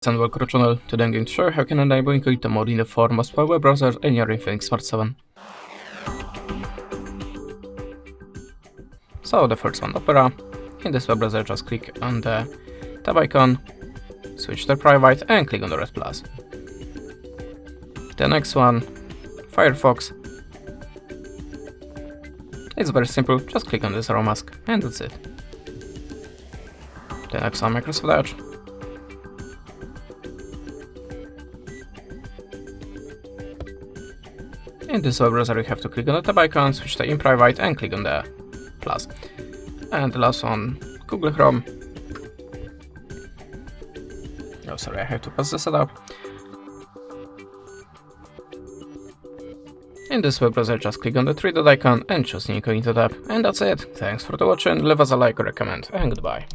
And welcome to the channel. Today I'm going to show you how you can enable Incognito mode in the form of spy web browser in your INFINIX Smart 7. So the first one, Opera. In this web browser just click on the tab icon, switch to private and click on the red plus. The next one, Firefox. It's very simple, just click on this arrow mask and that's it. The next one, Microsoft Edge. In this web browser you have to click on the tab icon, switch to private and click on the plus. And the last one, Google Chrome. Oh sorry, I have to pause the setup. In this web browser just click on the three dot icon and choose the Incognito tab. And that's it. Thanks for watching, leave us a like or a comment and goodbye.